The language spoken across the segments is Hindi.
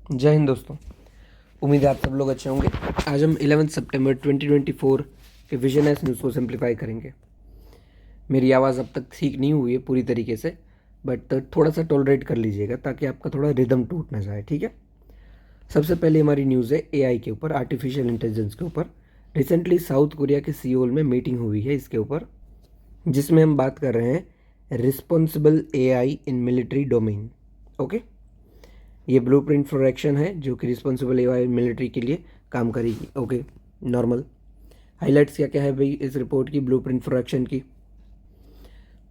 जय हिंद दोस्तों। उम्मीद है आप सब लोग अच्छे होंगे। आज हम 11 सितंबर 2024 के विजन एस न्यूज़ को सिंप्लीफाई करेंगे। मेरी आवाज़ अब तक ठीक नहीं हुई है पूरी तरीके से, बट थोड़ा सा टॉलरेट कर लीजिएगा ताकि आपका थोड़ा रिदम टूट ना जाए, ठीक है। सबसे पहले हमारी न्यूज़ है एआई के ऊपर, आर्टिफिशियल इंटेलिजेंस के ऊपर। रिसेंटली साउथ कोरिया के सियोल में मीटिंग हुई है इसके ऊपर, जिसमें हम बात कर रहे हैं responsible AI in military domain. Okay, ये ब्लूप्रिंट फॉर एक्शन है जो कि रिस्पॉन्सिबल एआई मिलिट्री के लिए काम करेगी। ओके, नॉर्मल हाइलाइट्स क्या क्या है भाई इस रिपोर्ट की, ब्लूप्रिंट फॉर एक्शन की।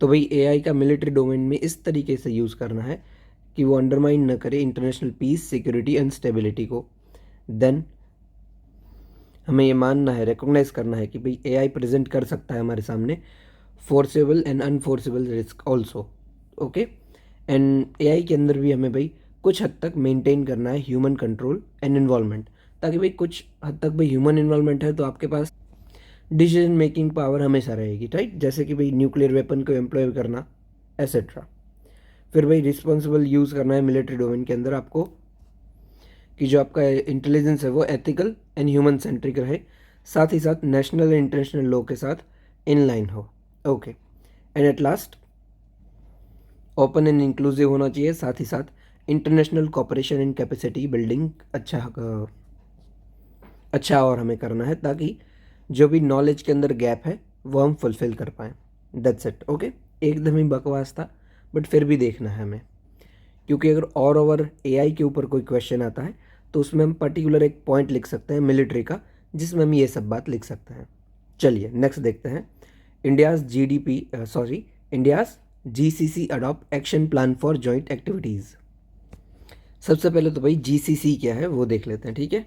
तो भाई एआई का मिलिट्री डोमेन में इस तरीके से यूज़ करना है कि वो अंडरमाइन न करे international peace, security and stability को। देन हमें ये मानना है, रिकॉग्नाइज करना है कि भाई एआई प्रेजेंट कर सकता है हमारे सामने foreseeable and unforeseeable risk also. Okay, and AI के अंदर भी हमें भाई कुछ हद तक मेंटेन करना है ह्यूमन कंट्रोल एंड इन्वॉल्वमेंट, ताकि भाई कुछ हद तक भाई ह्यूमन इन्वॉल्वमेंट है तो आपके पास डिसीजन मेकिंग पावर हमेशा रहेगी, राइट। जैसे कि भाई न्यूक्लियर वेपन को एम्प्लॉय करना एसेट्रा। फिर भाई रिस्पॉन्सिबल यूज़ करना है मिलिट्री डोमेन के अंदर आपको कि जो आपका इंटेलिजेंस है वो एथिकल एंड ह्यूमन सेंट्रिक रहे, साथ ही साथ नेशनल एंड इंटरनेशनल लॉ के साथ इन लाइन हो। Okay, and at last open and inclusive होना चाहिए, साथ ही साथ international cooperation and capacity building अच्छा और हमें करना है ताकि जो भी नॉलेज के अंदर गैप है वो हम फुलफिल कर पाएँ। That's it. ओके, एकदम ही बकवास था बट फिर भी देखना है हमें, क्योंकि अगर और ओवर एआई के ऊपर कोई क्वेश्चन आता है तो उसमें हम पर्टिकुलर एक पॉइंट लिख सकते हैं मिलिट्री का, जिसमें हम ये सब बात लिख सकते हैं। चलिए नेक्स्ट देखते हैं। India's GCC adopt action plan for joint activities. सबसे पहले तो भाई जीसीसी क्या है वो देख लेते हैं, ठीक है।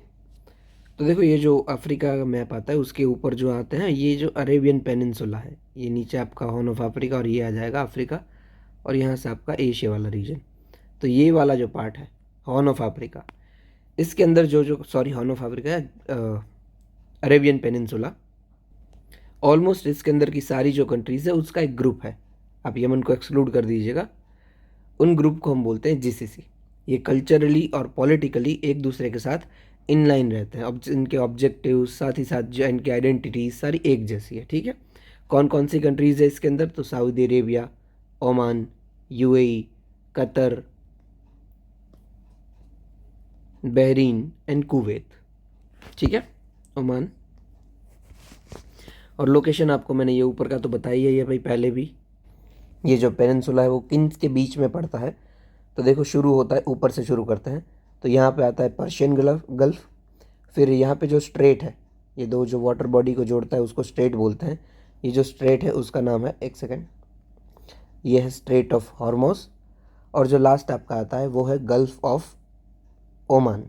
तो देखो, ये जो अफ्रीका का मैप आता है उसके ऊपर जो आते हैं, ये जो अरेबियन पेनिनसुला है, ये नीचे आपका हॉर्न ऑफ अफ्रीका और ये आ जाएगा अफ्रीका, और यहाँ से आपका एशिया वाला रीजन। तो ये वाला जो पार्ट है हॉर्न ऑफ अफ्रीका, इसके अंदर जो सॉरी हॉर्न ऑफ अफ्रीका है, अरेबियन पेनिनसुला, ऑलमोस्ट इसके अंदर की सारी जो कंट्रीज़ है उसका एक ग्रुप है। आप यमन को एक्सक्लूड कर दीजिएगा, उन ग्रुप को हम बोलते हैं जीसीसी। ये कल्चरली और पॉलिटिकली एक दूसरे के साथ इन लाइन रहते हैं, इनके ऑब्जेक्टिव साथ ही साथ जो इनकी आइडेंटिटीज सारी एक जैसी है, ठीक है। कौन कौन सी कंट्रीज़ है इसके अंदर, तो Saudi Arabia, Oman, UAE, Qatar, Bahrain and Kuwait, ठीक है। ओमान, और लोकेशन आपको मैंने ये ऊपर का तो बताई है ये भाई पहले भी। ये जो पेनिनसुला है वो किन के बीच में पड़ता है, तो देखो शुरू होता है, ऊपर से शुरू करते हैं तो यहाँ पे आता है पर्शियन गल्फ। फिर यहाँ पे जो स्ट्रेट है, ये दो जो वाटर बॉडी को जोड़ता है उसको स्ट्रेट बोलते हैं। ये जो स्ट्रेट है उसका नाम है, एक सेकेंड, ये है स्ट्रेट ऑफ हॉर्मोस। और जो लास्ट आपका आता है वो है गल्फ ऑफ ओमान,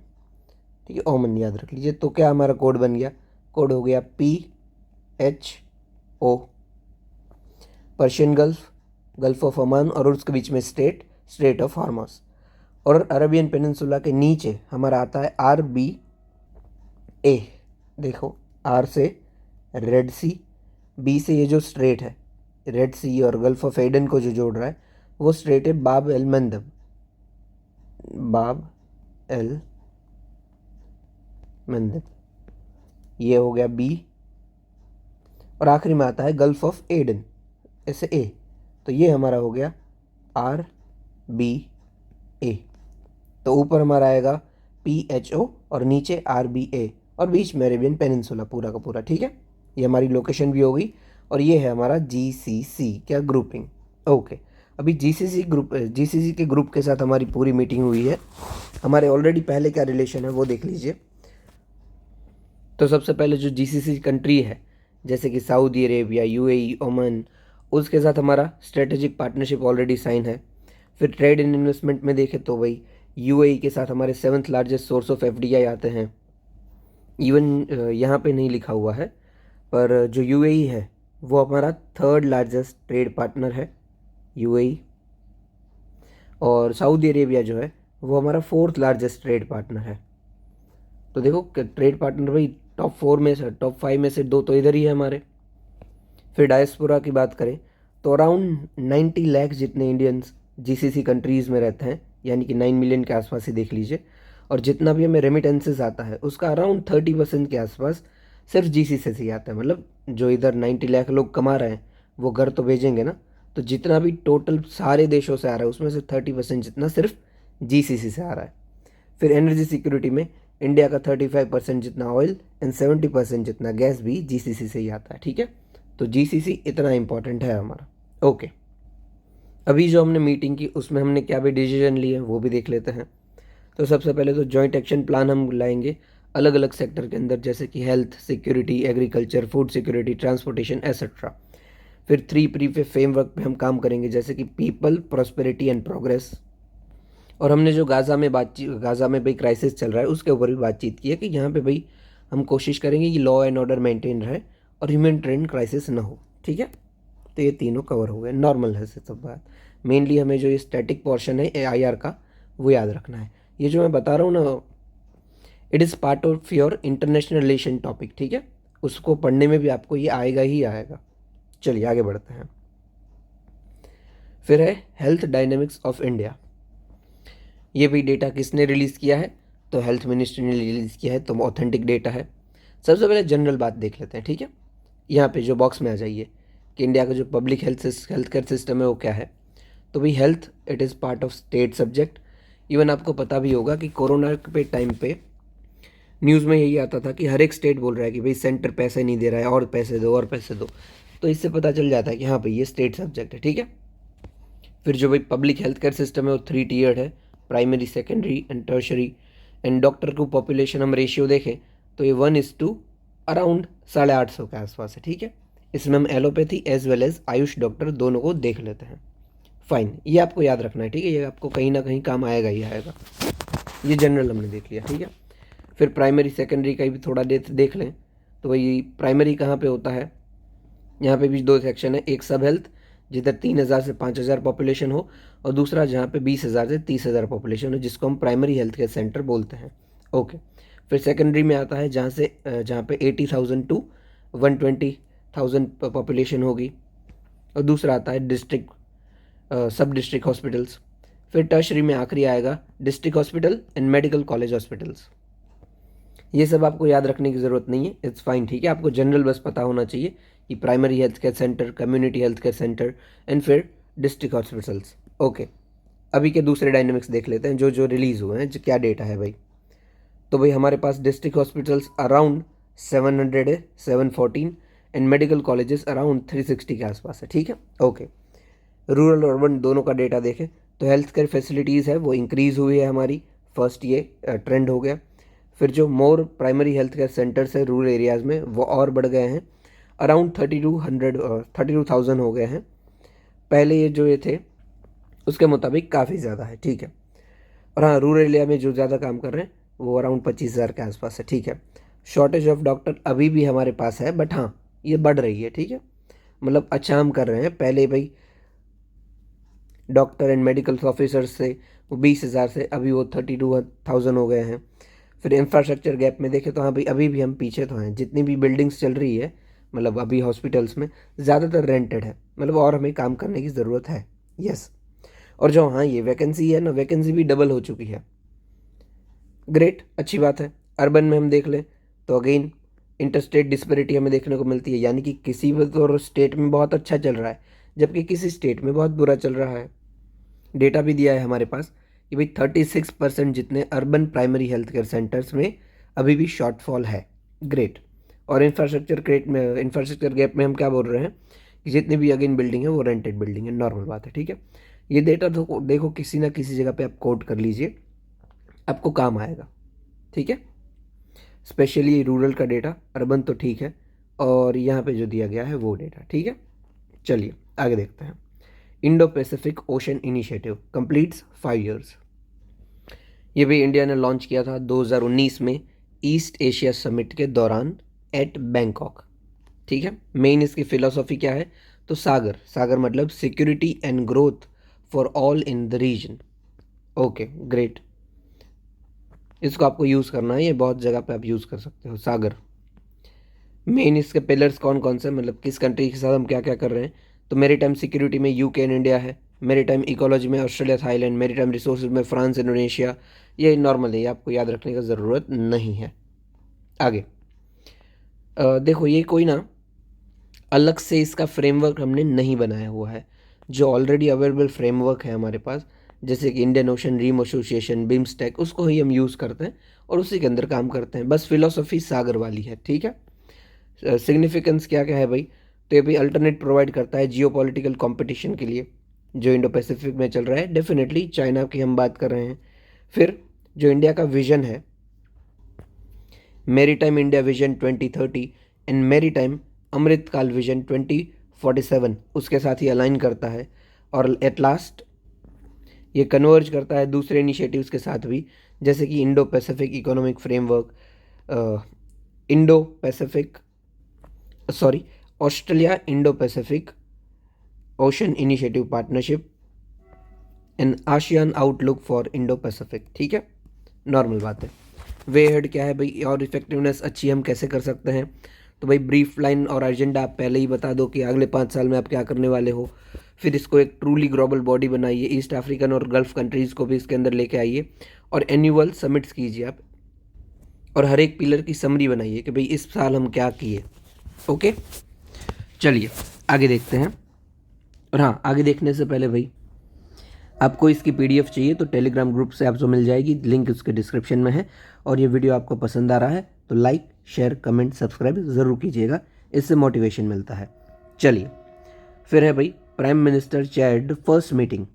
ठीक है, ओमान याद रख लीजिए। तो क्या हमारा कोड बन गया, कोड हो गया PHO, Persian gulf, gulf of Oman और उसके बीच में स्ट्रेट ऑफ हॉर्मस। और अरबियन पेनिनसुला के नीचे हमारा आता है RBA। देखो, R से रेड सी, B से ये जो स्ट्रेट है रेड सी और गल्फ ऑफ एडन को जो जोड़ रहा है वो स्ट्रेट है बाब एल मंदब, बाब एल मंदब, ये हो गया B। और आखिरी में आता है गल्फ ऑफ एडन, ऐसे A। तो ये हमारा हो गया RBA। तो ऊपर हमारा आएगा PHO और नीचे RBA और बीच में अरेबियन पेनिनसुला पूरा का पूरा, ठीक है। ये हमारी लोकेशन भी हो गई और ये है हमारा GCC क्या ग्रुपिंग। ओके, अभी GCC के ग्रुप के साथ हमारी पूरी मीटिंग हुई है। हमारे ऑलरेडी पहले क्या रिलेशन है वो देख लीजिए। तो सबसे पहले जो GCC कंट्री है जैसे कि सऊदी अरेबिया, यूएई, ओमान, उसके साथ हमारा स्ट्रेटेजिक पार्टनरशिप ऑलरेडी साइन है। फिर ट्रेड एंड इन्वेस्टमेंट में देखें तो भाई यूएई के साथ हमारे 7th largest source of FDI आते हैं। इवन यहाँ पे नहीं लिखा हुआ है पर जो यूएई है वो हमारा 3rd लार्जेस्ट ट्रेड पार्टनर है यूएई, और सऊदी अरेबिया जो है वो हमारा 4th लार्जेस्ट ट्रेड पार्टनर है। तो देखो ट्रेड पार्टनर भाई टॉप 5 में से 2 तो इधर ही है हमारे। फिर डायस्पोरा की बात करें तो अराउंड 90 लाख जितने इंडियंस GCC कंट्रीज़ में रहते हैं, यानी कि 9 मिलियन के आसपास ही देख लीजिए। और जितना भी हमें रेमिटेंसेस आता है उसका अराउंड 30% के आसपास सिर्फ जीसीसी से ही आता है। मतलब जो इधर 90 लाख लोग कमा रहे हैं वो घर तो भेजेंगे ना, तो जितना भी टोटल सारे देशों से आ रहा है उसमें से 30% जितना सिर्फ जीसीसी से आ रहा है। फिर एनर्जी सिक्योरिटी में इंडिया का 35% जितना ऑयल एंड 70% जितना गैस भी जीसीसी से ही आता है। ठीक है, तो जीसीसी इतना इंपॉर्टेंट है हमारा। ओके, अभी जो हमने मीटिंग की उसमें हमने क्या भी डिसीजन लिए वो भी देख लेते हैं। तो सबसे पहले तो जॉइंट एक्शन प्लान हम लाएंगे अलग अलग सेक्टर के अंदर, जैसे कि health, security, agriculture, food security, transportation etcetera. फिर 3P पे फ्रेमवर्क पे हम काम करेंगे, जैसे कि पीपल, प्रॉस्पेरिटी एंड प्रोग्रेस। और हमने जो गाज़ा में भाई क्राइसिस चल रहा है उसके ऊपर भी बातचीत की है कि यहाँ पे भाई हम कोशिश करेंगे कि लॉ एंड ऑर्डर मेंटेन रहे और ह्यूमैनिटेरियन क्राइसिस ना हो। ठीक है, तो ये तीनों कवर हो गए, नॉर्मल है से सब बात। मेनली हमें जो ये स्टैटिक पोर्शन है AIR का वो याद रखना है। ये जो मैं बता रहा हूँ ना, it is part of your international relation topic. ठीक है, उसको पढ़ने में भी आपको ये आएगा ही आएगा। चलिए आगे बढ़ते हैं। फिर है हेल्थ डायनेमिक्स ऑफ इंडिया। ये भी डेटा किसने रिलीज़ किया है? तो हेल्थ मिनिस्ट्री ने रिलीज़ किया है, तो ऑथेंटिक डेटा है। सबसे पहले जनरल बात देख लेते हैं। ठीक है, यहाँ पे जो बॉक्स में आ जाइए कि इंडिया का जो पब्लिक हेल्थ केयर सिस्टम है वो क्या है। तो भाई health it is part of state subject. Even आपको पता भी होगा कि कोरोना पे टाइम पे न्यूज़ में यही आता था कि हर एक स्टेट बोल रहा है कि भाई सेंटर पैसे नहीं दे रहा है, और पैसे दो और पैसे दो। तो इससे पता चल जाता है कि हाँ भाई ये स्टेट सब्जेक्ट है। ठीक है, फिर जो भाई पब्लिक हेल्थ केयर सिस्टम है वो 3 टीयर्ड है, primary, secondary and tertiary. And doctor को पॉपुलेशन हम रेशियो देखें तो ये 1:, अराउंड 850 के आसपास है। ठीक है, इसमें हम allopathy as well as AYUSH doctor दोनों को देख लेते हैं। फाइन, ये आपको याद रखना है। ठीक है, ये आपको कहीं ना कहीं काम आएगा ही आएगा। ये जनरल हमने देख लिया। ठीक है, फिर प्राइमरी सेकेंडरी का भी थोड़ा देख लें। तो वही प्राइमरी कहाँ पे होता है, यहाँ पे भी 2 सेक्शन है, एक सब हेल्थ जिधर 3000 से 5000 पॉपुलेशन हो, और दूसरा जहाँ पे 20,000 से 30,000 पॉपुलेशन हो, जिसको हम प्राइमरी हेल्थ केयर सेंटर बोलते हैं। ओके, फिर सेकेंडरी में आता है जहाँ पे 80,000 टू 120,000 पॉपुलेशन होगी, और दूसरा आता है डिस्ट्रिक्ट सब डिस्ट्रिक्ट हॉस्पिटल्स। फिर टर्शरी में आखिरी आएगा district hospital and medical college hospitals. ये सब आपको याद रखने की ज़रूरत नहीं है, इट्स फाइन। ठीक है, आपको जनरल बस पता होना चाहिए कि primary health care centre, community health care centre and फिर डिस्ट्रिक्ट हॉस्पिटल्स। ओके, अभी के दूसरे डायनेमिक्स देख लेते हैं जो जो रिलीज़ हुए हैं, जो क्या डेटा है भाई। तो भाई हमारे पास डिस्ट्रिक्ट हॉस्पिटल्स अराउंड 700 है, 714, एंड मेडिकल कॉलेजेस अराउंड 360 के आसपास है। ठीक है, ओके, रूरल और अर्बन दोनों का डेटा देखें तो हेल्थ केयर फैसिलिटीज़ है वो इंक्रीज़ हुई है हमारी, फर्स्ट ये ट्रेंड हो गया। फिर जो मोर प्राइमरी हेल्थ केयर सेंटर्स है रूरल एरियाज़ में वो और बढ़ गए हैं, अराउंड 32,000 हो गए हैं। पहले ये थे उसके मुताबिक काफ़ी ज़्यादा है। ठीक है, और हाँ रूरल एरिया में जो ज़्यादा काम कर रहे हैं वो अराउंड 25,000 के आसपास है। ठीक है, शॉर्टेज ऑफ डॉक्टर अभी भी हमारे पास है, बट हाँ ये बढ़ रही है। ठीक है, मतलब अच्छा हम कर रहे हैं। पहले भाई डॉक्टर एंड मेडिकल ऑफिसर्स से वो 20,000 से अभी वो 32,000 हो गए हैं। फिर इंफ्रास्ट्रक्चर गैप में देखें तो हाँ भाई अभी भी हम पीछे तो हैं, जितनी भी बिल्डिंग्स चल रही है मतलब अभी हॉस्पिटल्स में ज़्यादातर रेंटेड है, मतलब और हमें काम करने की ज़रूरत है। यस, और जो हाँ ये वैकेंसी है ना, वैकेंसी भी डबल हो चुकी है। ग्रेट, अच्छी बात है। अर्बन में हम देख लें तो अगेन इंटरस्टेट डिस्पैरिटी हमें देखने को मिलती है, यानी कि किसी भी तो स्टेट में बहुत अच्छा चल रहा है जबकि किसी स्टेट में बहुत बुरा चल रहा है। डेटा भी दिया है हमारे पास कि भाई 36% जितने urban primary health care centres में अभी भी शॉर्टफॉल है। ग्रेट, और इंफ्रास्ट्रक्चर गैप में हम क्या बोल रहे हैं कि जितनी भी अगेन बिल्डिंग है वो रेंटेड बिल्डिंग है, नॉर्मल बात है। ठीक है, ये डेटा तो देखो किसी ना किसी जगह पे आप कोट कर लीजिए, आपको काम आएगा। ठीक है, स्पेशली रूरल का डेटा, अर्बन तो ठीक है, और यहाँ पे जो दिया गया है वो डेटा। ठीक है, चलिए आगे देखते हैं। Indo Pacific ocean initiative completes 5 years। ये भी इंडिया ने लॉन्च किया था 2019 में ईस्ट एशिया समिट के दौरान एट बैंकॉक। ठीक है, मेन इसकी फिलॉसफी क्या है, तो सागर, सागर मतलब security and growth for all in the region. Okay great, इसको आपको यूज़ करना है, ये बहुत जगह पे आप यूज़ कर सकते हो। सागर, मेन इसके पिलर्स कौन कौन से, मतलब किस कंट्री के साथ हम क्या क्या कर रहे हैं, तो मेरी टाइम सिक्योरिटी में यूके एंड इंडिया है, मेरीटाइम इकोलॉजी में ऑस्ट्रेलिया थाईलैंड, मेरीटाइम रिसोर्सेज में फ्रांस इंडोनेशिया, ये नॉर्मल है, ये आपको याद रखने का ज़रूरत नहीं है। आगे देखो, ये कोई ना अलग से इसका फ्रेमवर्क हमने नहीं बनाया हुआ है, जो ऑलरेडी अवेलेबल फ्रेमवर्क है हमारे पास, जैसे कि Indian Ocean Rim Association, BIMSTEC, उसको ही हम यूज़ करते हैं और उसी के अंदर काम करते हैं। बस फिलोसफी सागर वाली है, ठीक है। सिग्निफिकेंस क्या क्या है भाई, तो ये भी अल्टरनेट प्रोवाइड करता है जियो पॉलिटिकल कॉम्पिटिशन के लिए जो इंडो पैसिफिक में चल रहा है। डेफिनेटली चाइना की हम बात कर रहे हैं। फिर जो इंडिया का विजन है, maritime India vision 2030 and maritime Amritkaal vision 2047, उसके साथ ही अलाइन करता है। और एट लास्ट ये कन्वर्ज करता है दूसरे इनिशिएटिव्स के साथ भी, जैसे कि Indo Pacific economic framework, Indo Pacific sorry Australia Indo Pacific ocean initiative partnership and ASEAN outlook for Indo Pacific, ठीक है। नॉर्मल बात है। वे हेड क्या है भाई, और इफेक्टिवनेस अच्छी हम कैसे कर सकते हैं, तो भाई ब्रीफ लाइन और एजेंडा आप पहले ही बता दो कि अगले 5 साल में आप क्या करने वाले हो। फिर इसको एक ट्रूली ग्लोबल बॉडी बनाइए, ईस्ट अफ्रीकन और गल्फ कंट्रीज़ को भी इसके अंदर लेके आइए और एनुअल समिट्स कीजिए आप, और हर एक पिलर की समरी बनाइए कि भाई इस साल हम क्या किए। ओके, चलिए आगे देखते हैं। और हाँ, आगे देखने से पहले भाई आपको इसकी पीडीएफ चाहिए तो टेलीग्राम ग्रुप से आपको मिल जाएगी, लिंक उसके डिस्क्रिप्शन में है। और ये वीडियो आपको पसंद आ रहा है तो लाइक, शेयर, कमेंट, सब्सक्राइब ज़रूर कीजिएगा, इससे मोटिवेशन मिलता है। चलिए, फिर है भाई, prime minister chaired first meeting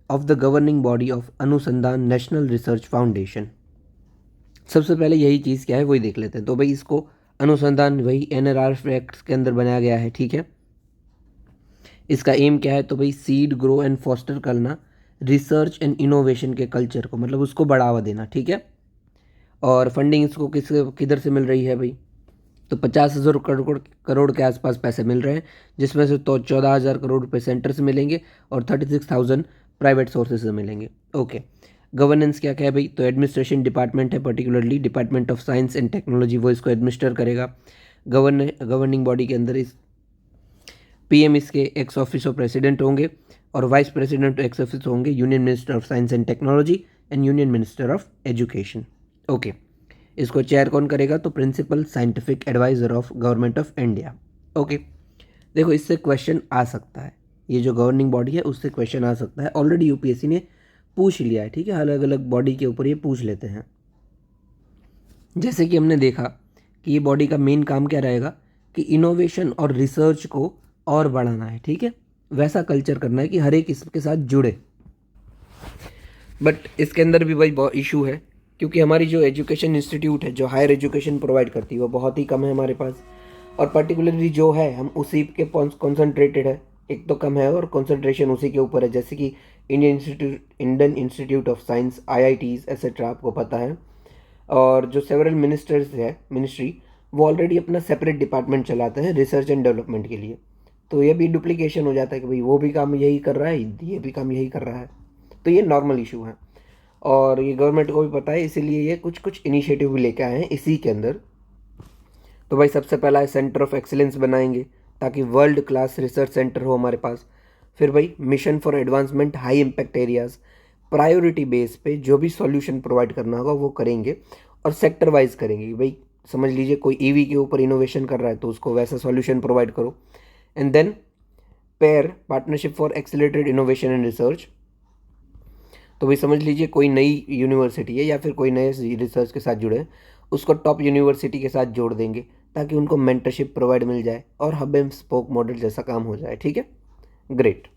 of the governing body of अनुसंधान नेशनल रिसर्च फाउंडेशन। सबसे पहले यही चीज़ क्या है वही देख लेते हैं। तो भाई इसको अनुसंधान वही NRF एक्ट के अंदर बनाया गया है, ठीक है। इसका एम क्या है, तो भाई सीड, ग्रो एंड फॉस्टर करना रिसर्च एंड इनोवेशन के कल्चर को, मतलब उसको बढ़ावा देना, ठीक है। और फंडिंग इसको किधर से मिल रही है भाई, तो 50,000 करोड़ के आसपास पैसे मिल रहे हैं, जिसमें से तो 14,000 करोड़ रुपए सेंटर से मिलेंगे और 36,000 प्राइवेट सोर्सेज से मिलेंगे। ओके, गवर्नेंस क्या क्या है भाई, तो एडमिनिस्ट्रेशन डिपार्टमेंट है, particularly department of science and technology, वो इसको एडमिनिस्टर करेगा। गवर्निंग बॉडी के अंदर इस PM इसके एक्स ऑफिसो प्रेसिडेंट होंगे और वाइस प्रेसिडेंट एक्स ऑफिस होंगे union minister of science and technology and union minister of education. Okay, इसको चेयर कौन करेगा, तो principal scientific advisor of government of India. Okay, देखो इससे क्वेश्चन आ सकता है, ये जो गवर्निंग बॉडी है उससे क्वेश्चन आ सकता है, ऑलरेडी UPSC ने पूछ लिया है, ठीक है। अलग अलग बॉडी के ऊपर ये पूछ लेते हैं। जैसे कि हमने देखा कि ये बॉडी का मेन काम क्या रहेगा कि इनोवेशन और रिसर्च को और बढ़ाना है, ठीक है। वैसा कल्चर करना है कि हर एक इसके साथ जुड़े। बट इसके अंदर भी भाई इशू है, क्योंकि हमारी जो एजुकेशन इंस्टीट्यूट है, जो हायर एजुकेशन प्रोवाइड करती है, वो बहुत ही कम है हमारे पास। और पर्टिकुलरली जो है हम उसी के कॉन्सेंट्रेटेड है, एक तो कम है और कॉन्सेंट्रेशन उसी के ऊपर है, जैसे कि Indian institute of science, IITs etcetera, आपको पता है। और जो सेवरल मिनिस्टर्स है, मिनिस्ट्री, वो ऑलरेडी अपना सेपरेट डिपार्टमेंट चलाते हैं रिसर्च एंड डेवलपमेंट के लिए। तो ये भी डुप्लीकेशन हो जाता है कि भाई वो भी काम यही कर रहा है, ये भी काम यही कर रहा है, तो ये नॉर्मल इशू है और ये गवर्नमेंट को भी पता है, इसीलिए ये कुछ इनिशिएटिव भी लेके आए हैं इसी के अंदर। तो भाई सबसे पहला है सेंटर ऑफ एक्सीलेंस बनाएंगे ताकि वर्ल्ड क्लास रिसर्च सेंटर हो हमारे पास। फिर भाई mission for advancement high impact areas, priority base पे जो भी सॉल्यूशन प्रोवाइड करना होगा वो करेंगे और सेक्टर वाइज करेंगे। भाई समझ लीजिए कोई EV के ऊपर इनोवेशन कर रहा है तो उसको वैसा सॉल्यूशन प्रोवाइड करो। And then pair partnership for accelerated innovation and research, तो भाई समझ लीजिए कोई नई यूनिवर्सिटी है या फिर कोई नए रिसर्च के साथ जुड़े हैं, उसको टॉप यूनिवर्सिटी के साथ जोड़ देंगे ताकि उनको मेंटरशिप प्रोवाइड मिल जाए और हब एंड स्पोक मॉडल जैसा काम हो जाए, ठीक है। ग्रेट,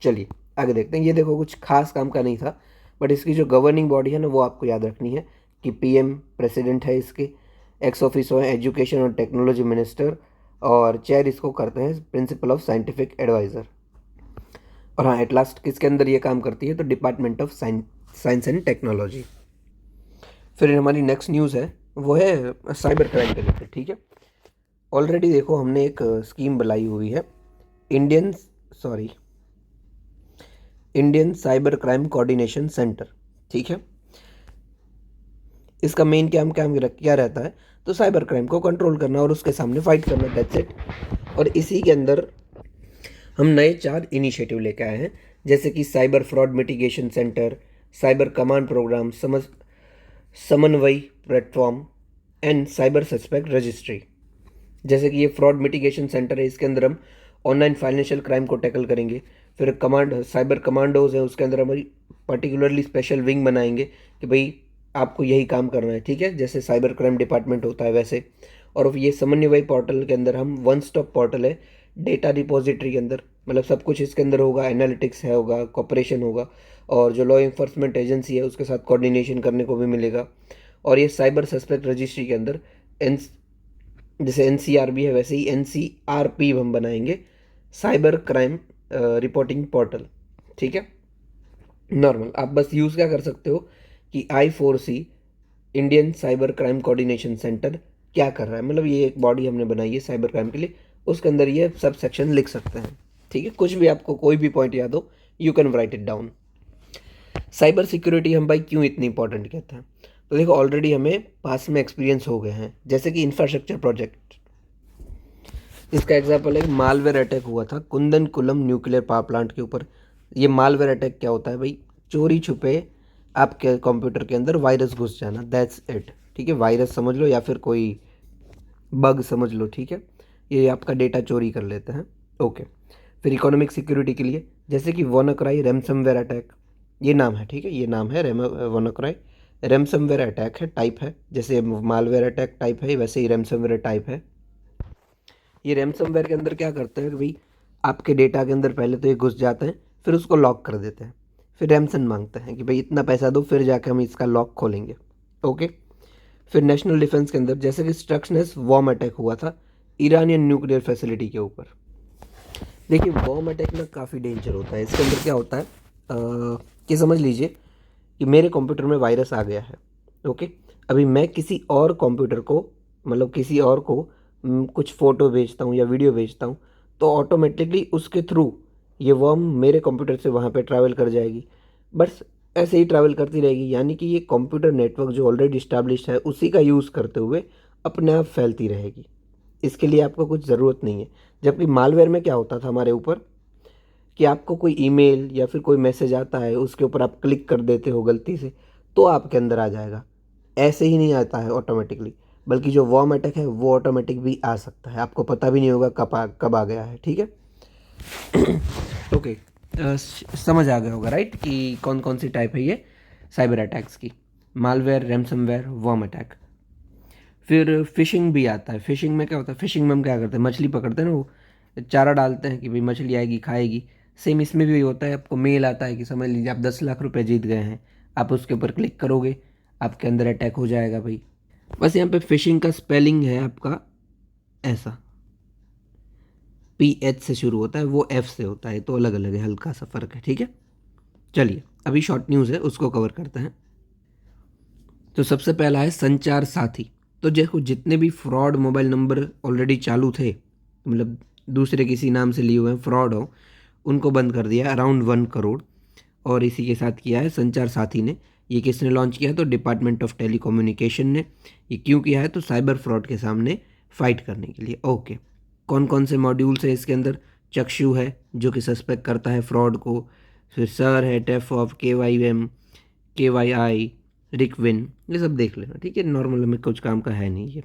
चलिए आगे देखते हैं। ये देखो कुछ खास काम का नहीं था, बट इसकी जो गवर्निंग बॉडी है ना वो आपको याद रखनी है कि PM प्रेसिडेंट है, इसके एक्स ऑफिसो है एजुकेशन और टेक्नोलॉजी मिनिस्टर, और चेयर इसको करते हैं प्रिंसिपल ऑफ साइंटिफिक एडवाइज़र। और हाँ, एट लास्ट किसके अंदर ये काम करती है, तो department of science and technology. फिर हमारी नेक्स्ट न्यूज़ है वो है साइबर क्राइम के रिलेटेड, ठीक है। ऑलरेडी देखो हमने एक स्कीम बनाई हुई है, Indian cyber crime coordination centre, ठीक है। इसका मेन क्या रहता है, तो साइबर क्राइम को कंट्रोल करना और उसके सामने फाइट करना, दैट्स इट। और इसी के अंदर हम नए 4 इनिशिएटिव लेके आए हैं, जैसे कि cyber fraud mitigation centre, cyber command programme, Samanvaya platform and cyber suspect registry. जैसे कि ये फ्रॉड मिटिगेशन सेंटर है, इसके अंदर हम ऑनलाइन फाइनेंशियल क्राइम को टैकल करेंगे। फिर साइबर कमांडोज है, उसके अंदर हमारी पर्टिकुलरली स्पेशल विंग बनाएंगे कि भाई आपको यही काम करना है, ठीक है, जैसे साइबर क्राइम डिपार्टमेंट होता है वैसे। और ये समन्वय पोर्टल के अंदर हम वन स्टॉप पोर्टल है डेटा रिपोजिटरी के अंदर, मतलब सब कुछ इसके अंदर होगा, एनालिटिक्स है होगा, कॉपरेशन होगा, और जो लॉ इन्फोर्समेंट एजेंसी है उसके साथ कोऑर्डिनेशन करने को भी मिलेगा। और ये साइबर सस्पेक्ट रजिस्ट्री के अंदर एन जैसे NCRB है वैसे ही NCRP हम बनाएंगे, साइबर क्राइम रिपोर्टिंग पोर्टल, ठीक है। नॉर्मल आप बस यूज़ क्या कर सकते हो कि I4C Indian cyber crime coordination centre क्या कर रहा है, मतलब ये एक बॉडी हमने बनाई है साइबर क्राइम के लिए, उसके अंदर ये सब सेक्शन लिख सकते हैं, ठीक है। कुछ भी आपको कोई भी पॉइंट याद हो, you can write it down. Cyber security हम भाई क्यों इतनी इंपॉर्टेंट कहते हैं, तो देखो ऑलरेडी हमें पास में एक्सपीरियंस हो गए हैं, जैसे कि इंफ्रास्ट्रक्चर प्रोजेक्ट। इसका एग्जाम्पल है मालवेयर अटैक हुआ था Kundan coulomb nuclear power plant के ऊपर। ये मालवेयर अटैक क्या होता है भाई, चोरी छुपे आपके कंप्यूटर के अंदर वायरस घुस जाना, दैट्स इट, ठीक है। वायरस समझ लो या फिर कोई बग समझ लो, ठीक है। ये आपका डेटा चोरी कर लेते हैं, ओके। फिर इकोनॉमिक सिक्योरिटी के लिए जैसे कि वोनाक्राई रैंसमवेयर अटैक, ये नाम है, ठीक है, ये नाम है वोनाक्राई रैंसमवेयर अटैक है, टाइप है, जैसे मालवेयर अटैक टाइप है वैसे ही रैंसमवेयर टाइप है। ये रैंसमवेयर के अंदर क्या करते हैं कि भाई आपके डेटा के अंदर पहले तो ये घुस जाते हैं, फिर उसको लॉक कर देते हैं, फिर रैंसम मांगते हैं कि भाई इतना पैसा दो फिर जाके हम इसका लॉक खोलेंगे, ओके। फिर नेशनल डिफेंस के अंदर जैसे कि स्ट्रक्शनस बॉम्ब अटैक हुआ था ईरानियन न्यूक्लियर फैसिलिटी के ऊपर। देखिए बॉम्ब अटैक में काफ़ी डेंजर होता है, इसके अंदर क्या होता है कि समझ लीजिए कि मेरे कंप्यूटर में वायरस आ गया है, ओके। अभी मैं किसी और कंप्यूटर को, मतलब किसी और को कुछ फ़ोटो भेजता हूँ या वीडियो भेजता हूँ, तो ऑटोमेटिकली उसके थ्रू ये वर्म मेरे कंप्यूटर से वहाँ पे ट्रैवल कर जाएगी, बस ऐसे ही ट्रैवल करती रहेगी, यानी कि ये कंप्यूटर नेटवर्क जो ऑलरेडी इस्टेब्लिश्ड है उसी का यूज़ करते हुए अपने आप फैलती रहेगी। इसके लिए आपको कुछ ज़रूरत नहीं है। जबकि मालवेयर में क्या होता था हमारे ऊपर कि आपको कोई ईमेल या फिर कोई मैसेज आता है, उसके ऊपर आप क्लिक कर देते हो गलती से, तो आपके अंदर आ जाएगा, ऐसे ही नहीं आता है ऑटोमेटिकली, बल्कि जो वॉर्म अटैक है वो ऑटोमेटिक भी आ सकता है, आपको पता भी नहीं होगा कब आ गया है, ठीक है। ओके, समझ आ गया होगा राइट कि कौन कौन सी टाइप है ये साइबर अटैक्स की, मालवेयर, रैंसमवेयर, वॉर्म अटैक। फिर फिशिंग भी आता है। फिशिंग में क्या होता है, फिशिंग में हम क्या करते हैं, मछली पकड़ते हैं ना, वो चारा डालते हैं कि भाई मछली आएगी खाएगी। सेम इसमें भी होता है, आपको मेल आता है कि समझ लीजिए आप 10 लाख रुपए जीत गए हैं, आप उसके ऊपर क्लिक करोगे, आपके अंदर अटैक हो जाएगा भाई। बस यहाँ पे फिशिंग का स्पेलिंग है आपका ऐसा, PH से शुरू होता है, वो F से होता है, तो अलग अलग है, हल्का सा फ़र्क है, ठीक है। चलिए अभी शॉर्ट न्यूज़ है उसको कवर करते हैं। तो सबसे पहला है संचार साथी। तो देखो जितने भी फ्रॉड मोबाइल नंबर ऑलरेडी चालू थे, मतलब दूसरे किसी नाम से लिए हुए हैं, फ्रॉड हो, उनको बंद कर दिया अराउंड 1 करोड़। और इसी के साथ किया है संचार साथी ने। ये किसने लॉन्च किया है, तो डिपार्टमेंट ऑफ टेलीकम्युनिकेशन ने। ये क्यों किया है, तो साइबर फ्रॉड के सामने फाइट करने के लिए, ओके। कौन कौन से मॉड्यूल्स है इसके अंदर, चक्षु है जो कि सस्पेक्ट करता है फ्रॉड को, फिर सर है, टेफ ऑफ, KYM, KYI, रिकविन, ये सब देख लेना, ठीक है। नॉर्मल में कुछ काम का है नहीं ये,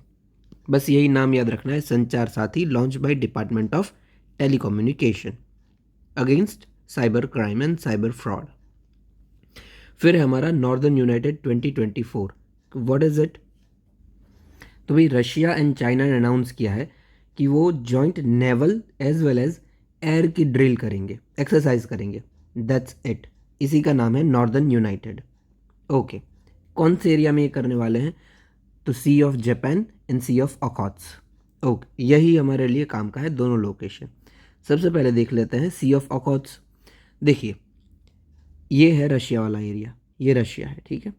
बस यही नाम याद रखना है, Sanchar Saathi, launch by department of telecommunication against cyber crime and cyber fraud. फिर है हमारा northern united 2024, what is it, तो भाई रशिया एंड चाइना ने अनाउंस किया है कि वो joint naval as well as air की ड्रिल करेंगे, एक्सरसाइज करेंगे, दैट्स इट। इसी का नाम है नॉर्दर्न यूनाइटेड, ओके। कौन से एरिया में ये करने वाले हैं, तो sea of Japan and sea of Okhotsk, okay. यही हमारे लिए काम का है, दोनों लोकेशन। सबसे पहले देख लेते हैं सी ऑफ ओखोत्स। देखिए ये है रशिया वाला एरिया, ये रशिया है, ठीक है,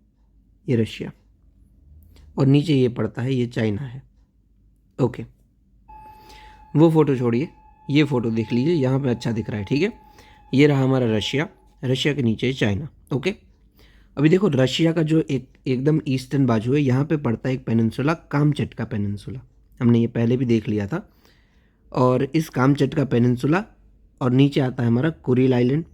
ये रशिया, और नीचे ये पड़ता है, ये चाइना है, ओके। वो फ़ोटो छोड़िए, ये फ़ोटो देख लीजिए, यहाँ पे अच्छा दिख रहा है, ठीक है। ये रहा हमारा रशिया, रशिया के नीचे चाइना, ओके। अभी देखो रशिया का जो एकदम ईस्टर्न बाजू है, यहाँ पे पड़ता है एक पेनिनसुला, कामचटका पेनिनसुला, हमने ये पहले भी देख लिया था। और इस कामचटका पेनिनसुला और नीचे आता है हमारा कुरिल आइलैंड,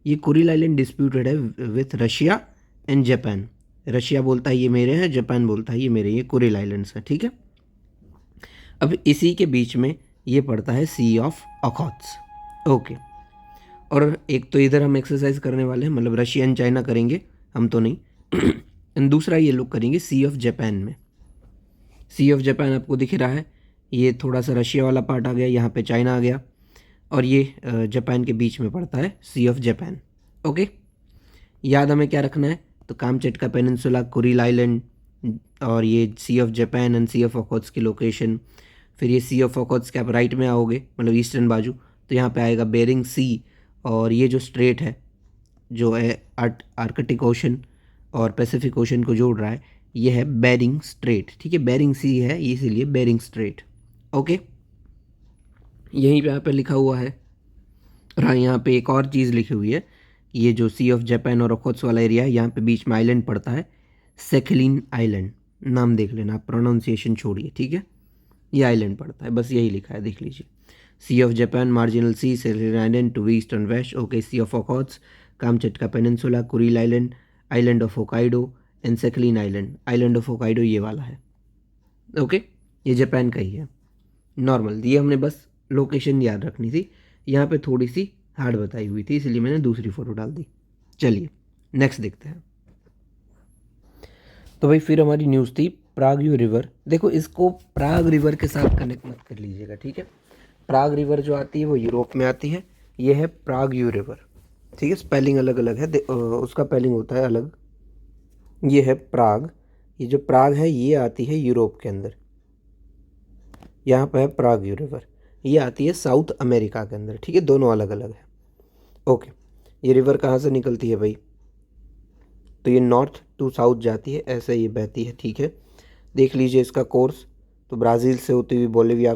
ये कुरिल आइलैंड डिस्प्यूटेड है with Russia and Japan. Russia बोलता है ये मेरे हैं, जापान बोलता है ये मेरे, ये कुरिल आइलैंड्स हैं, ठीक है। अब इसी के बीच में ये पड़ता है सी ऑफ ओखोत्स, ओके। और एक तो इधर हम एक्सरसाइज करने वाले हैं, मतलब रशिया एंड चाइना करेंगे, हम तो नहीं एंड दूसरा ये लोग करेंगे सी ऑफ जापान में। सी ऑफ जापान आपको दिख रहा है, ये थोड़ा सा रशिया वाला पार्ट आ गया, यहाँ पे चाइना आ गया, और ये जापान के बीच में पड़ता है सी ऑफ जापान, ओके। याद हमें क्या रखना है, तो कामचेटका पेनिनसुला, कुरिल आइलैंड, और ये sea of Japan and sea of Okhotsk की लोकेशन। फिर ये सी ऑफ ओखोत्स के आप राइट में आओगे, मतलब ईस्टर्न बाजू, तो यहाँ पे आएगा बेरिंग सी, और ये जो स्ट्रेट है जो है आर्कटिक ओशन और पैसिफिक ओशन को जोड़ रहा है, ये है बेरिंग स्ट्रेट, ठीक है। बेरिंग सी है इसीलिए बेरिंग स्ट्रेट, ओके। यहीं पे यहाँ पे लिखा हुआ है, और हाँ यहाँ पे एक और चीज़ लिखी हुई है, ये जो सी ऑफ जापान और ओखोत्स वाला एरिया है, यहाँ पे बीच में आइलैंड पड़ता है, सेखलिन आइलैंड, नाम देख लेना, प्रोनाउंसिएशन छोड़िए, ठीक है। ये आइलैंड पड़ता है, बस यही लिखा है, देख लीजिए। Sea of Japan, marginal sea, Sakhalin island to east and west, okay. Sea of Okhotsk, Kamchatka peninsula, Kuril island, island of Hokkaido and Sakhalin island. Island of Hokkaido ये वाला है, ओके। ये जापान का ही है, नॉर्मल। ये हमने बस लोकेशन याद रखनी थी, यहाँ पे थोड़ी सी हार्ड बताई हुई थी, इसलिए मैंने दूसरी फ़ोटो डाल दी। चलिए नेक्स्ट देखते हैं। तो भाई फिर हमारी न्यूज़ थी प्राग यू रिवर। देखो इसको प्राग रिवर के साथ कनेक्ट मत कर लीजिएगा, ठीक है। प्राग रिवर जो आती है वो यूरोप में आती है, ये है प्राग यू रिवर, ठीक है। स्पेलिंग अलग अलग है, उसका स्पेलिंग होता है अलग। ये है प्राग, ये जो प्राग है ये आती है यूरोप के अंदर, यहाँ पर है प्राग यू रिवर, ये आती है साउथ अमेरिका के अंदर, ठीक है। दोनों अलग अलग है, ओके। ये रिवर कहाँ से निकलती है भाई, तो ये नॉर्थ टू साउथ जाती है, ऐसे ये बहती है, ठीक है। देख लीजिए इसका कोर्स, तो ब्राज़ील से होती हुई बोलीविया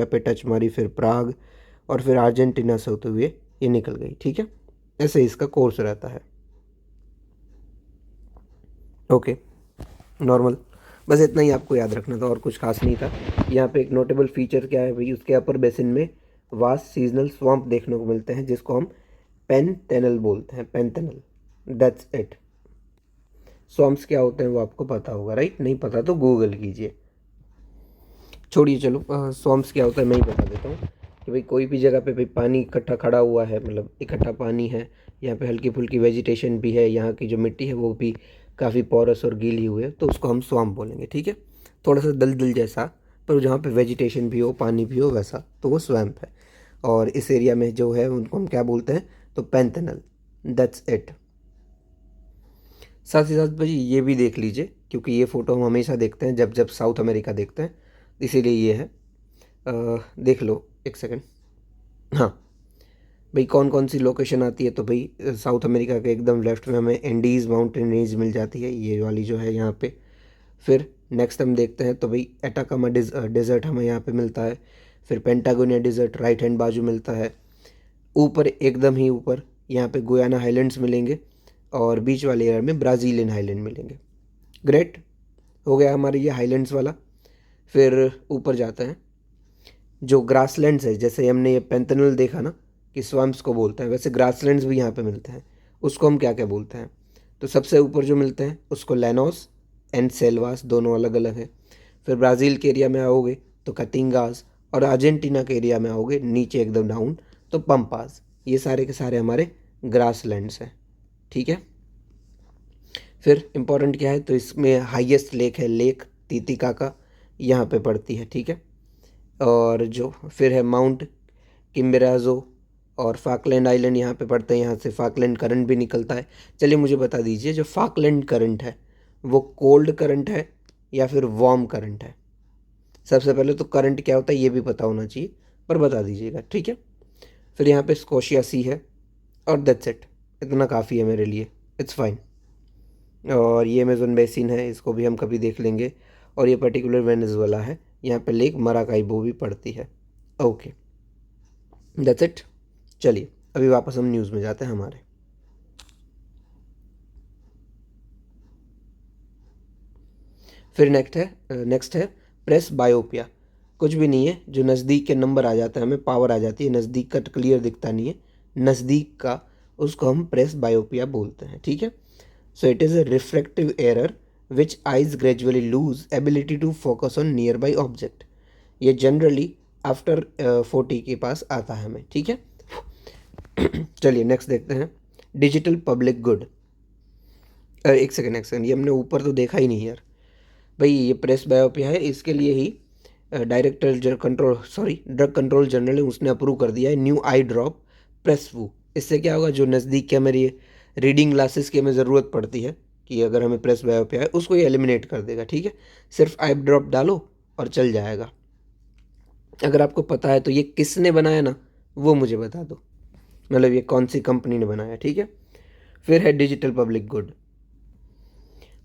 पे टच मारी, फिर प्राग, और फिर अर्जेंटीना से होते हुए ये निकल गई, ठीक है। ऐसे इसका कोर्स रहता है, ओके, नॉर्मल। बस इतना ही आपको याद रखना था, और कुछ खास नहीं था। यहाँ पे एक नोटेबल फीचर क्या है भाई, उसके अपर बेसिन में वास्ट सीजनल स्वैम्प देखने को मिलते हैं, जिसको हम पेनटेनल बोलते हैं, पेनटेनल, दैट्स इट। स्वैम्प्स क्या होते हैं वो आपको पता होगा, राइट? नहीं पता तो गूगल कीजिए, छोड़िए। चलो स्वैम्प्स क्या होता है मैं ही बता देता हूँ कि भाई कोई भी जगह पे भाई पानी इकट्ठा खड़ा हुआ है, मतलब इकट्ठा पानी है, यहाँ पे हल्की फुल्की वेजिटेशन भी है, यहाँ की जो मिट्टी है वो भी काफ़ी पोरस और गीली हुई है, तो उसको हम स्वैम्प बोलेंगे, ठीक है। थोड़ा सा दलदल जैसा, पर जहाँ पे वेजिटेशन भी हो, पानी भी हो, वैसा, तो वो स्वैम्प है। और इस एरिया में जो है उनको हम क्या बोलते हैं, तो पेंथेनल, दैट्स इट। साथ ही साथ भाई ये भी देख लीजिए, क्योंकि ये फ़ोटो हम हमेशा देखते हैं जब जब साउथ अमेरिका देखते हैं, इसीलिए ये है। देख लो एक सेकंड, हाँ भाई कौन कौन सी लोकेशन आती है, तो भाई साउथ अमेरिका के एकदम लेफ्ट में हमें एंडीज़ माउंटेन रेंज मिल जाती है, ये वाली जो है यहाँ पे। फिर नेक्स्ट हम देखते हैं तो भाई एटाकामा डेजर्ट हमें यहाँ पे मिलता है। फिर पेंटागोनिया डेजर्ट राइट हैंड बाजू मिलता है। ऊपर एकदम ही ऊपर यहाँ पे गुयाना हाईलैंड्स मिलेंगे, और बीच वाले एरिया में ब्राज़ीलियन हाईलैंड मिलेंगे। ग्रेट, हो गया हमारे ये हाईलैंड्स वाला। फिर ऊपर जाते हैं, जो ग्रासलैंड्स है, जैसे हमने ये पेंथेनल देखा ना कि स्वैम्प्स को बोलते हैं, वैसे ग्रासलैंड्स भी यहाँ पे मिलते हैं, उसको हम क्या क्या बोलते हैं, तो सबसे ऊपर जो मिलते हैं उसको लैनोस एंड सेल्वास, दोनों अलग अलग है। फिर ब्राज़ील के एरिया में आओगे तो कतिंगास, और अर्जेंटीना के एरिया में आओगे नीचे एकदम डाउन तो पम्पास। ये सारे के सारे हमारे ग्रासलैंड्स हैं, ठीक है। फिर इम्पोर्टेंट क्या है, तो इसमें हाईएस्ट लेक है लेक तितिकाका, यहाँ पे पड़ती है, ठीक है। और जो फिर है माउंट किम्बेराजो और फाकलैंड आइलैंड यहाँ पे पड़ते हैं, यहाँ से फाकलैंड करंट भी निकलता है। चलिए मुझे बता दीजिए, जो फाकलैंड करंट है वो कोल्ड करंट है या फिर वार्म करंट है? सबसे पहले तो करंट क्या होता है ये भी पता होना चाहिए, पर बता दीजिएगा, ठीक है। फिर यहाँ पे स्कोशिया सी है, और दैट्स इट, इतना काफ़ी है मेरे लिए, इट्स फाइन। और ये अमेज़न बेसिन है, इसको भी हम कभी देख लेंगे। और ये पर्टिकुलर वेनेजुएला है, यहाँ पे लेक मराकाइबो भी पड़ती है, ओके, दैट्स इट। चलिए अभी वापस हम न्यूज़ में जाते हैं हमारे। फिर नेक्स्ट है प्रेस बायोपिया। कुछ भी नहीं है, जो नज़दीक के नंबर आ जाता है हमें पावर आ जाती है, नज़दीक का क्लियर दिखता नहीं है, नज़दीक का, उसको हम प्रेस बायोपिया बोलते हैं, ठीक है। So it is a refractive error which eyes gradually lose ability to focus on nearby object. ये जनरली आफ्टर 40 के पास आता है हमें, ठीक है। चलिए नेक्स्ट देखते हैं, डिजिटल पब्लिक गुड। एक सेकेंड, ये हमने ऊपर तो देखा ही नहीं यार भाई। ये प्रेस बायोपिया है, इसके लिए ही ड्रग कंट्रोल जनरल है, उसने अप्रूव कर दिया है न्यू आई ड्रॉप प्रेसवू। इससे क्या होगा, जो नज़दीक के हमारी रीडिंग ग्लासेस की हमें ज़रूरत पड़ती है कि अगर हमें प्रेस बायोपिया है, उसको ये एलिमिनेट कर देगा, ठीक है। सिर्फ आई ड्रॉप डालो और चल जाएगा। अगर आपको पता है तो ये किसने बनाया ना, वो मुझे बता दो, मतलब ये कौन सी कंपनी ने बनाया, ठीक है। फिर है डिजिटल पब्लिक गुड।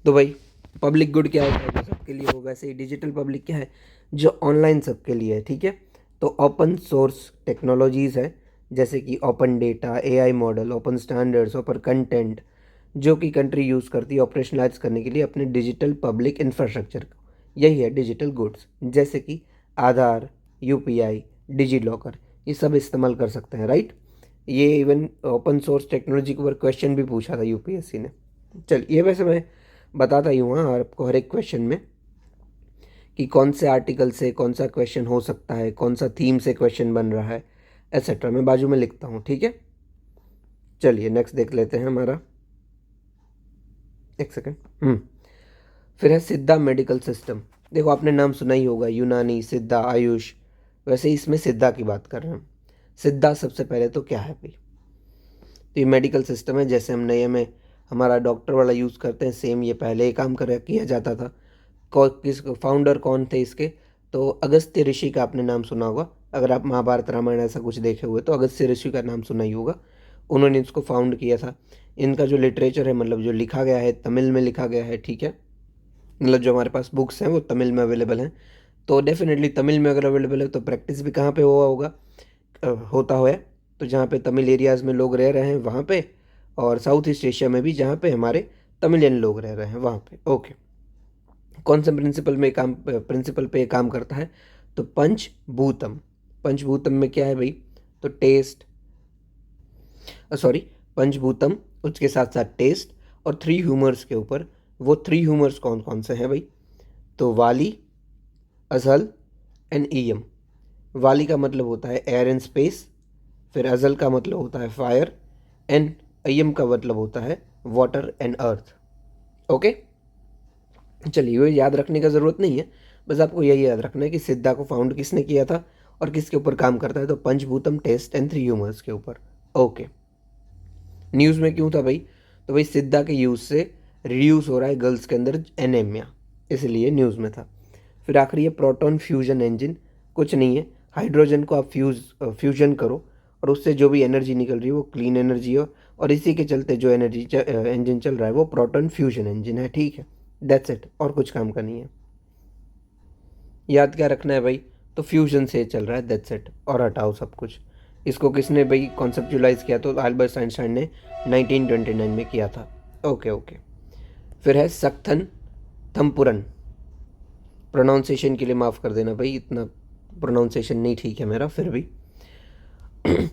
तो भाई पब्लिक गुड क्या होता है, जो सबके लिए हो, वैसे ही डिजिटल पब्लिक क्या है, जो ऑनलाइन सबके लिए है, ठीक है। तो ओपन सोर्स टेक्नोलॉजीज़ है, जैसे कि open data, AI model, open standards, open content, जो कि कंट्री यूज़ करती है ऑपरेशनलाइज करने के लिए अपने डिजिटल पब्लिक इंफ्रास्ट्रक्चर को। यही है डिजिटल गुड्स, जैसे कि आधार, यूपीआई, डिजी लॉकर, ये सब इस्तेमाल कर सकते हैं, राइट। ये इवन ओपन सोर्स टेक्नोलॉजी के ऊपर क्वेश्चन भी पूछा था यूपीएससी ने। चल ये वैसे मैं बताता ही हूँ हाँ आपको हर एक क्वेश्चन में कि कौन से आर्टिकल से कौन सा क्वेश्चन हो सकता है, कौन सा थीम से क्वेश्चन बन रहा है, एट्सेट्रा मैं बाजू में लिखता हूँ, ठीक है। चलिए नेक्स्ट देख लेते हैं हमारा, एक सेकेंड। फिर है सिद्धा मेडिकल सिस्टम। देखो आपने नाम सुना ही होगा, यूनानी, सिद्धा, आयुष, वैसे ही इसमें सिद्धा की बात कर रहे हैं। सिद्धा सबसे पहले तो क्या है भाई, तो ये मेडिकल सिस्टम है, जैसे हम नए में हमारा डॉक्टर वाला यूज़ करते हैं, सेम ये पहले ही काम किया जाता था। किस फाउंडर कौन थे इसके, तो अगस्त्य ऋषि का आपने नाम सुना होगा। अगर आप महाभारत रामायण ऐसा कुछ देखे हुए तो अगस्त्य ऋषि का नाम सुना ही होगा, उन्होंने इसको फाउंड किया था। इनका जो लिटरेचर है, मतलब जो लिखा गया है, तमिल में लिखा गया है, ठीक है। मतलब जो हमारे पास बुक्स हैं वो तमिल में अवेलेबल हैं, तो डेफिनेटली तमिल में अगर अवेलेबल है तो प्रैक्टिस भी कहाँ पे हुआ होगा, होता हुआ है तो जहाँ पे तमिल एरियाज़ में लोग रह रहे हैं वहाँ पे, और साउथ ईस्ट एशिया में भी जहाँ पे हमारे तमिलियन लोग रह रहे हैं वहाँ पे, ओके। कौन से प्रिंसिपल पे काम करता है, तो पंचभूतम। पंचभूतम में क्या है भाई, तो टेस्ट, पंचभूतम, उसके साथ साथ टेस्ट और 3 ह्यूमर्स के ऊपर। वो 3 ह्यूमर्स कौन कौन से हैं भाई, तो वाली, अजहल एंड ईयम। वाली का मतलब होता है एयर एंड स्पेस, फिर अजल का मतलब होता है फायर, एंड ईयम का मतलब होता है वाटर एंड अर्थ, ओके। चलिए ये याद रखने का ज़रूरत नहीं है, बस आपको यही याद रखना है कि सिद्धा को फाउंड किसने किया था और किसके ऊपर काम करता है, तो पंचभूतम, टेस्ट एंड 3 ह्यूमर्स के ऊपर, ओके। न्यूज़ में क्यों था भाई, तो भाई सिद्धा के यूज़ से रिड्यूस हो रहा है गर्ल्स के अंदर एनीमिया, इसलिए न्यूज़ में था। फिर आखिरी है प्रोटॉन फ्यूजन इंजन। कुछ नहीं है, हाइड्रोजन को आप फ्यूजन करो और उससे जो भी एनर्जी निकल रही है वो क्लीन एनर्जी हो, और इसी के चलते जो एनर्जी इंजन चल रहा है वो प्रोटॉन फ्यूजन इंजन है, ठीक है। दैट्स इट, और कुछ काम का नहीं है। याद क्या रखना है भाई, तो फ्यूजन से चल रहा है, दैट्स इट, और हटाओ सब कुछ। इसको किसने भाई कॉन्सेप्चुलाइज किया, तो अल्बर्ट आइंस्टाइन ने 1929 में किया था, ओके ओके। फिर है सक्थन थम्पुरन। प्रोनाउंसिएशन के लिए माफ़ कर देना भाई, इतना प्रोनाउंसिएशन नहीं ठीक है मेरा, फिर भी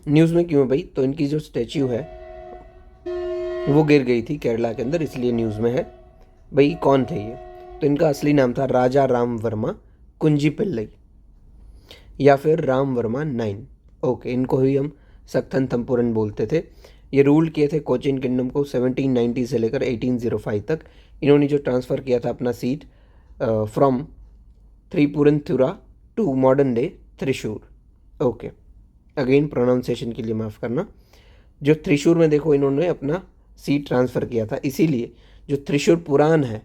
न्यूज़ में क्यों है भाई, तो इनकी जो स्टैच्यू है वो गिर गई थी केरला के अंदर, इसलिए न्यूज़ में है। भाई कौन थे ये, तो इनका असली नाम था राजा राम वर्मा कुंजी पिल्लई, या फिर राम वर्मा 9, ओके। इनको ही हम सक्थन थम्पुरन बोलते थे। ये रूल किए थे कोचिन किंगडम को 1790 से लेकर 1805 तक। इन्होंने जो ट्रांसफ़र किया था अपना seat from Tripunithura to modern day Thrissur, okay. Again pronunciation के लिए माफ़ करना। जो त्रिशूर में देखो इन्होंने अपना सीट ट्रांसफ़र किया था, इसीलिए जो त्रिशूर पुराण है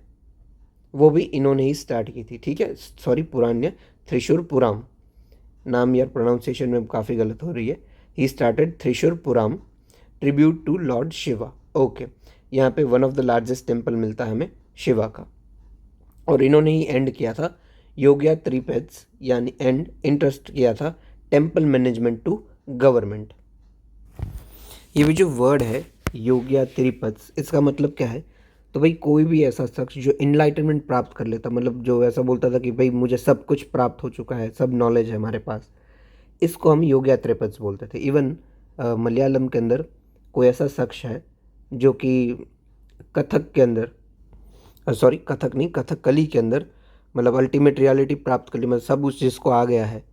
वो भी इन्होंने ही स्टार्ट की थी, ठीक है। सॉरी पुराण, त्रिशूर पुराम, नाम यार प्रोनाउंसिएशन में काफ़ी गलत हो रही है। He started Thrissur Pooram tribute to lord Shiva, okay. यहाँ पे one of the largest temple मिलता है हमें शिवा का, और इन्होंने ही एंड किया था योग्या त्रिपेद्स, यानी एंड इंटरेस्ट किया था टेम्पल मैनेजमेंट टू गवर्नमेंट। ये भी जो वर्ड है योग्या त्रिपद्स, इसका मतलब क्या है, तो भाई कोई भी ऐसा शख्स जो इनलाइटनमेंट प्राप्त कर लेता, मतलब जो ऐसा बोलता था कि भाई मुझे सब कुछ प्राप्त हो चुका है, सब नॉलेज है हमारे पास, इसको हम योग्या त्रिपद्स बोलते थे। इवन मलयालम के अंदर कोई ऐसा शख्स है जो कि कथक के अंदर, सॉरी कथक नहीं, कथकली के अंदर मतलब अल्टीमेट रियलिटी प्राप्त कर ली, मतलब सब उस जिसको आ गया है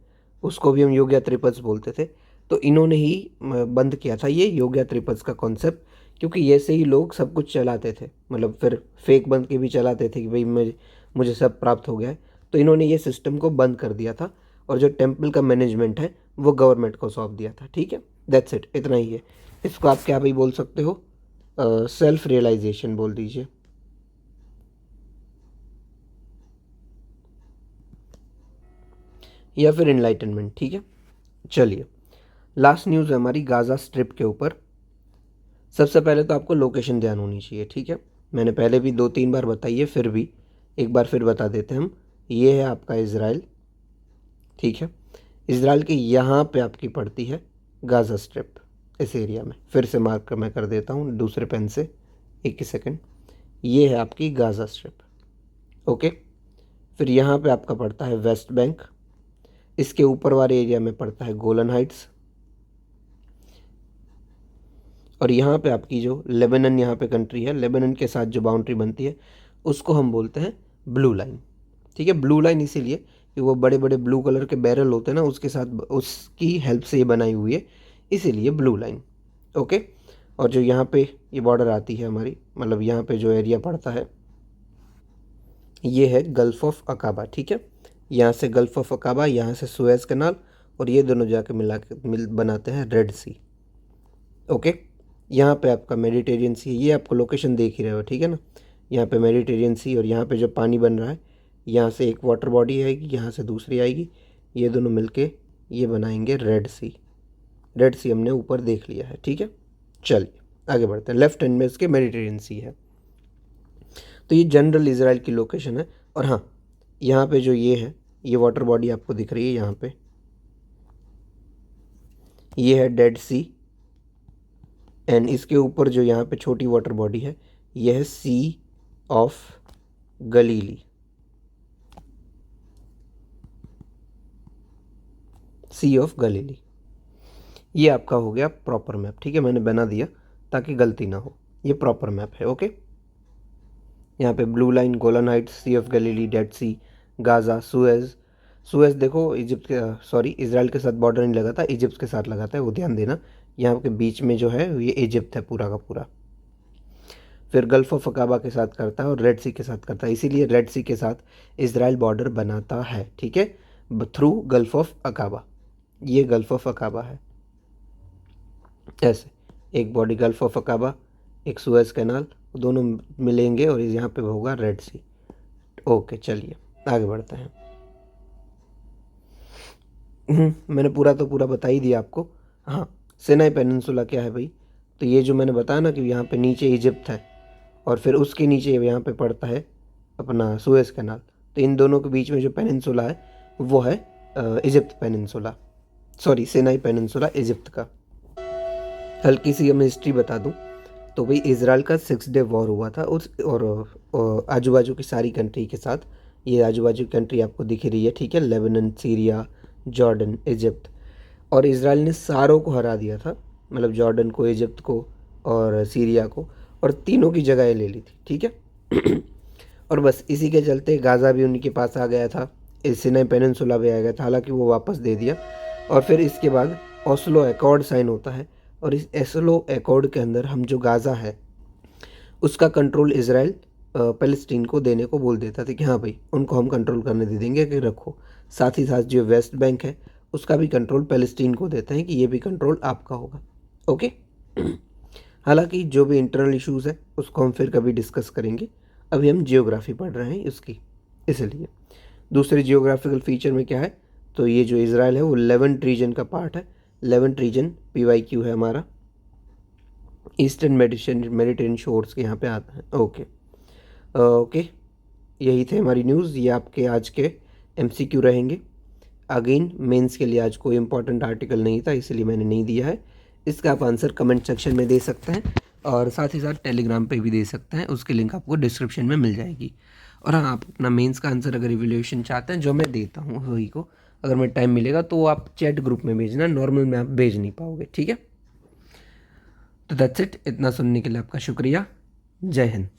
उसको भी हम योग्या त्रिपज बोलते थे। तो इन्होंने ही बंद किया था ये योग्या त्रिपज का कॉन्सेप्ट, क्योंकि ऐसे ही लोग सब कुछ चलाते थे, मतलब फिर फेक बन के भी चलाते थे कि भाई मुझे सब प्राप्त हो गया है। तो इन्होंने ये सिस्टम को बंद कर दिया था और जो टेम्पल का मैनेजमेंट है वो गवर्नमेंट को सौंप दिया था। ठीक है, दैट्स इट, इतना ही है। इसको आप क्या भाई बोल सकते हो, सेल्फ रियलाइजेशन बोल दीजिए। या फिर इनलाइटनमेंट। ठीक है, चलिए लास्ट न्यूज़ है हमारी गाज़ा स्ट्रिप के ऊपर। सबसे पहले तो आपको लोकेशन ध्यान होनी चाहिए। ठीक है, मैंने पहले भी 2-3 बार बताई है, फिर भी एक बार फिर बता देते हैं हम। ये है आपका इज़राइल। ठीक है, इज़राइल के यहाँ पे आपकी पड़ती है गाज़ा स्ट्रिप, इस एरिया में। फिर से मार्क मैं कर देता हूँ दूसरे पेन से, एक ही सेकेंड। ये है आपकी गाज़ा स्ट्रिप। ओके, फिर यहाँ पे आपका पड़ता है वेस्ट बैंक। इसके ऊपर वाले एरिया में पड़ता है गोलन हाइट्स। और यहाँ पे आपकी जो लेबनान यहाँ पे कंट्री है, लेबनान के साथ जो बाउंड्री बनती है उसको हम बोलते हैं ब्लू लाइन। ठीक है, ब्लू लाइन इसीलिए कि वो बड़े बड़े ब्लू कलर के बैरल होते हैं ना, उसके साथ उसकी हेल्प से ये बनाई हुई है, इसीलिए ब्लू लाइन। ओके, और जो यहाँ पे ये बॉर्डर आती है हमारी, मतलब यहाँ पे जो एरिया पड़ता है ये है गल्फ़ ऑफ अकाबा। ठीक है, यहाँ से गल्फ़ ऑफ अकाबा, यहाँ से सुएज़ कैनाल, और ये दोनों जाके मिल बनाते हैं रेड सी। ओके, यहाँ पे आपका मेडिटेरियन सी है, ये आपको लोकेशन देख ही रहे हो। ठीक है ना, यहाँ पे मेडिटेरियन सी, और यहाँ पे जो पानी बन रहा है यहाँ से एक वाटर बॉडी आएगी, यहाँ से दूसरी आएगी, ये दोनों मिलके ये बनाएंगे रेड सी। रेड सी हमने ऊपर देख लिया है। ठीक है, चलिए आगे बढ़ते हैं। लेफ्ट हैंड में इसके मेडिटेरियन सी है। तो ये जनरल इजराइल की लोकेशन है। और हाँ, यहाँ पे जो ये है, ये वाटर बॉडी आपको दिख रही है यहाँ पे, ये है डेड सी। एंड इसके ऊपर जो यहाँ पे छोटी वाटर बॉडी है यह है सी ऑफ गलीली। सी ऑफ गलीली, ये आपका हो गया प्रॉपर मैप। ठीक है, मैंने बना दिया ताकि गलती ना हो, ये प्रॉपर मैप है। ओके, यहाँ पे Blue Line, Golan Heights, Sea of Galilee, Dead Sea, Gaza, Suez. Suez देखो इजिप्ट के, सॉरी इजराइल के साथ बॉर्डर नहीं लगा था, इजिप्ट के साथ लगाता है, वो ध्यान देना। यहाँ के बीच में जो है ये इजिप्ट है पूरा का पूरा। फिर गल्फ़ ऑफ अकाबा के साथ करता है और रेड सी के साथ करता है, इसीलिए रेड सी के साथ इजराइल बॉर्डर बनाता है। ठीक है, थ्रू गल्फ़ ऑफ अकाबा, ये गल्फ़ ऑफ अकाबा है। ऐसे एक बॉडी गल्फ़ ऑफ अकाबा, एक सुएज कैनाल, दोनों मिलेंगे और यहाँ पे होगा रेड सी। ओके, चलिए आगे बढ़ते हैं। मैंने पूरा तो पूरा बता ही दिया आपको। हाँ, सिनाई पेनिनसुला क्या है भाई, तो ये जो मैंने बताया ना कि यहाँ पे नीचे इजिप्ट है और फिर उसके नीचे यहाँ पे पड़ता है अपना सुएज कैनाल, तो इन दोनों के बीच में जो पेनिनसुला है वो है Egypt peninsula, sorry Sinai peninsula Egypt का। हल्की सी मैं हिस्ट्री बता दूं तो भाई इजराइल का 6 डे वॉर हुआ था उस और आजू बाजू की सारी कंट्री के साथ। ये आजू बाजू की कंट्री आपको दिख रही है। ठीक है, लेबनान, सीरिया, जॉर्डन, इजिप्ट, और इजराइल ने सारों को हरा दिया था, मतलब जॉर्डन को, इजिप्ट को और सीरिया को, और तीनों की जगह ले ली थी। ठीक है और बस इसी के चलते गाज़ा भी उनके पास आ गया था, सिनाई पेनिनसुला भी आ गया था, हालांकि वो वापस दे दिया। और फिर इसके बाद ओस्लो अकॉर्ड साइन होता है, और इस ओस्लो अकॉर्ड के अंदर हम जो गाज़ा है उसका कंट्रोल इजराइल फ़लस्तीन को देने को बोल देता था कि हाँ भाई उनको हम कंट्रोल करने दे देंगे कि रखो। साथ ही साथ जो वेस्ट बैंक है उसका भी कंट्रोल फ़लस्तीन को देते हैं कि ये भी कंट्रोल आपका होगा। ओके, हालांकि जो भी इंटरनल इश्यूज़ है उसको हम फिर कभी डिस्कस करेंगे, अभी हम जियोग्राफी पढ़ रहे हैं इसकी, इसलिए। दूसरे जियोग्राफिकल फीचर में क्या है, तो ये जो इजराइल है वो लेवेंट रीजन का पार्ट है। लेवेंट रीजन PYQ है हमारा, ईस्टर्न मेडिटेरियन शोर्स के यहाँ पे आता है। ओके ओके, यही थे हमारी न्यूज़, ये आपके आज के MCQ रहेंगे। अगेन मेंस के लिए आज कोई इंपॉर्टेंट आर्टिकल नहीं था इसलिए मैंने नहीं दिया है, इसका आप आंसर कमेंट सेक्शन में दे सकते हैं और साथ ही साथ टेलीग्राम पे भी दे सकते हैं, उसकी लिंक आपको डिस्क्रिप्शन में मिल जाएगी। और हाँ, आप अपना मेंस का आंसर अगर इवैल्यूएशन चाहते हैं जो मैं देता हूँ वही को, अगर मैं टाइम मिलेगा तो आप चैट ग्रुप में भेजना, नॉर्मल में आप भेज नहीं पाओगे। ठीक है, तो दैट्स इट, इतना सुनने के लिए आपका शुक्रिया। जय हिंद।